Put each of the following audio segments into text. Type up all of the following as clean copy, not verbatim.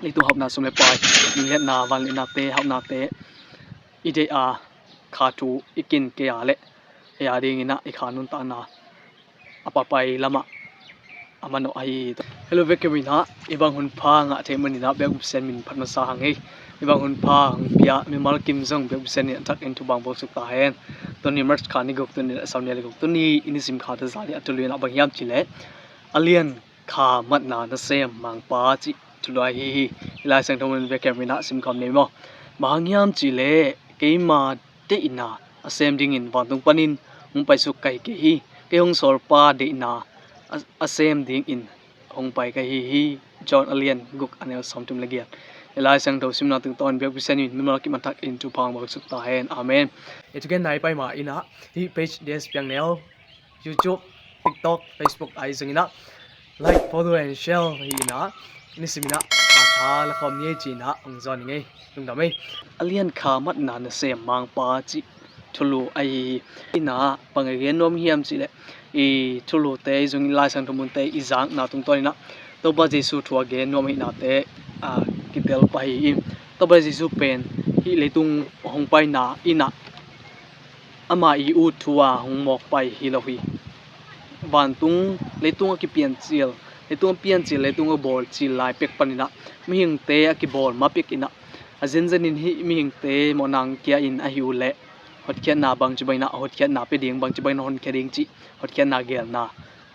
leitu hopna sumle pai minlet na van na te hopna te ide a khatu ikin ke ale ya ding ina ikhanun ta na apapai lama amano ai hello vekemina ibang hun pha nga themani na bek sen min phatna sa hangai ibang hun pha pia mi mal kim jong bek sen ni attack into bang bo suk ta hen toni merch khani gok toni sauni le gok toni inisim kha ta zali atuluen abang yam chile alien kha mat na na sem mang pa chi tulai hi ilai sang thon vekemina sim kham ne mo mangyam chile keima te ina asem ding in wantung panin hung pai suk kai ke hi ke hung sol pa de na asem ding in hong pai ka hi John Alien guk anel somtum lagiat elai sang do simna tung ton bek bisanin mimar ki matak into pang bak suk ta hen amen etugen nai pai ma ina hi page des piang nel YouTube TikTok Facebook ai zungina like follow and share ina ni simina tha la khom ni china ong zon ngai tung da mai alien kha mat na na sem mang pa chi thulu ai ina pangagen nom hiam chi le e thulu te jung lai sang thumun te izang na tung toina to ba jesu thua ge nom hi na te a kitel pai im to ba jesu pen hi leitung hong pai na ina ama I u thua hong mok pai hi lo hi ban tung leitung ki pian chial leitung pian chil leitung bol chil lai pek panina mi hing te a ki bol ma pek ina a zen in hi mi hing te monang kia in a hiu le hot khian na bang chi baina hot khian na pe ding bang chi baina hon khering chi hot khian na gel na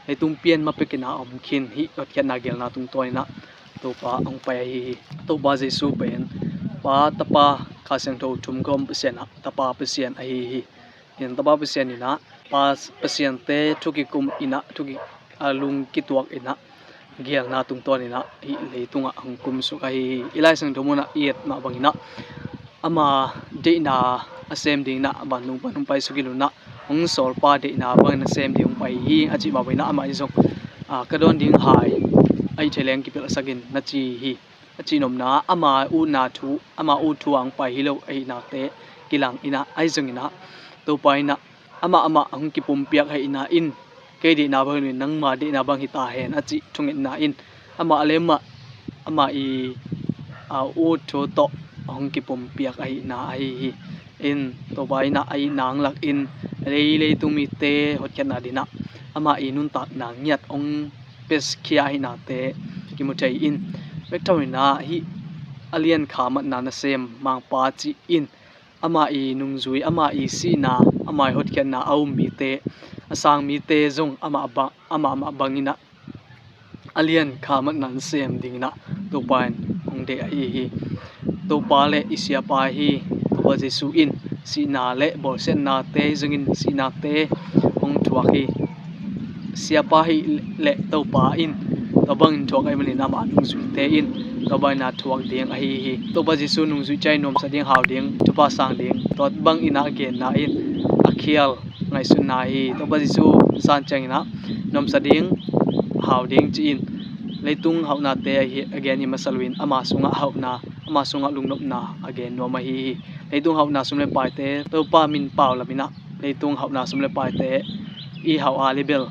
leitung pian ma pek ina om khin hi hot khian na gel na tung toina to pa ong pai hi to ba jesu pen pa tapa kha sang tho thum gom pasena tapa pasien a hi yen tapa pasien ina pas pasien te thuki kum ina thuki alung ki tuak ina gel na tung ton ina hi leitunga hangkum su kai ilai sang thomuna iet ma bangina ama de na asem ding na banung panung pai sukiluna hong sol pa de na bang na sem ding pai hi achi ba baina ama isong kadon ding hai ai theleng ki pel sagin na chi hi achi nom na ama u na thu ama u thu ang pai hi lo ai na te kilang ina ai jong ina to pai na ama hong ki pum piak hai ina in ke di na bang nang ma di na bang hita hen achi thung na in ama alema ama I u tho to hong ki pum piak ai na ai hi in to bai na ai nang lak in le tumi te hot khat na dina ama I nun tak nang nyat ong pes khia hi na te ki mu thai in vek thawina hi alien kha mat na na sem mang pa chi in ama I nung zui ama I si na ama hot khat na au mi te asang mi te zong ama bangina alien kha mat nan sem dingna to pan ong de ai hi to pa le isia pa hi to ba jesu in si na le bol sen na te zungin si na te ong thua hi sia pa hi le to pa in to bang thok ai mani na ma nung zui te in to ba na thuak ding ai hi to ba jesu nung zui chai nom sa ding haw ding to pa sang ding to bang ina gen na in akhial ngai sun na hi to ba jesu san chang ina nom sa ding haw ding chi in leitung hauna te hi again I masalwin ama sunga hauna ama sunga lungnop na again no ma hi leitung hauna sumle pai te to pa min paw lamina leitung hauna sumle pai te I haw a level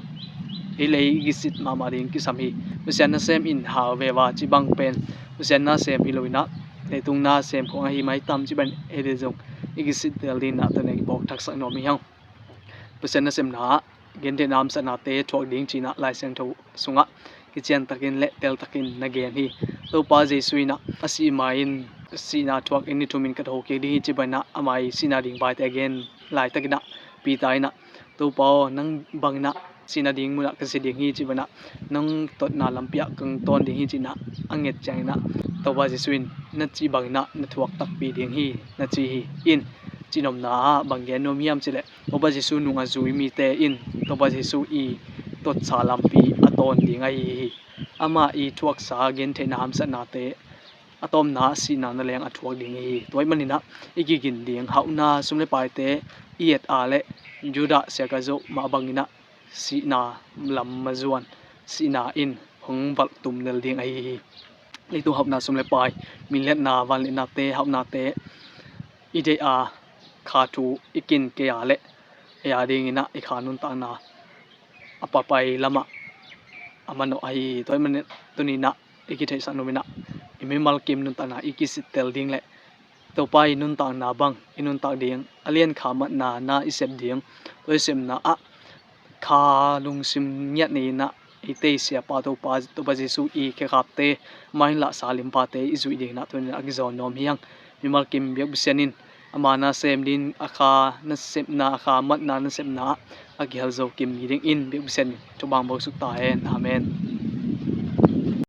I lei gisit ma ma ring ki samhi usian na sem in haw ve wa chi bang pen usian na sem hi loina leitung na sem ko hi mai tam chi ban ere jong igisit tel din na to ne bok thak sak no mi hang usian na sem na gen de nam sa na te thok ding china lai sang tho sunga kichen takin le tel takin nagen hi to pa jesuina asi main sina thok ini thumin ka thoke di chi bana amai sina ding bai te again lai takina pi taina to pa nang bangna sina ding muna ka se ding hi chi bana nang tot na lampia kang ton ding hi china anget chaina to ba jesuin na chi bangna na thuak tak pi ding hi na chi hi in chinom na banggen nom hiam chile to ba jesu nunga zui mi te in to ba jesu I tot sa lampi aton ding ai hi ama I thuak sa gen the nam sa na te atom na si na na leng athuak ding hi toy manina igigin ding hauna sumle pai te iet ale juda se ka zo ma bangina si na lam mazuan si na in hong bal tum nel ding ai hi leitu hopna sumle pai minlet na van na te hauna te ide a khatu ikin ke ale ya ding ina ikhanun ta na apapai lama amano ai toy man tunina ikithai sanomina imimal kim nun ta na ikisitel ding le to pai nun ta na bang inun ta ding alien khamat na isep ding toisem na a kha lungsim nyat ni na ite sia pa to pa jesu I ke khapte main la salim pa te izui ding na tun agizon nom hiang mimal kim biak bisenin amana sem din akha na sep na akha mat na sep na agyal zo kim ding in biak bisen to bang bo suk ta hen amen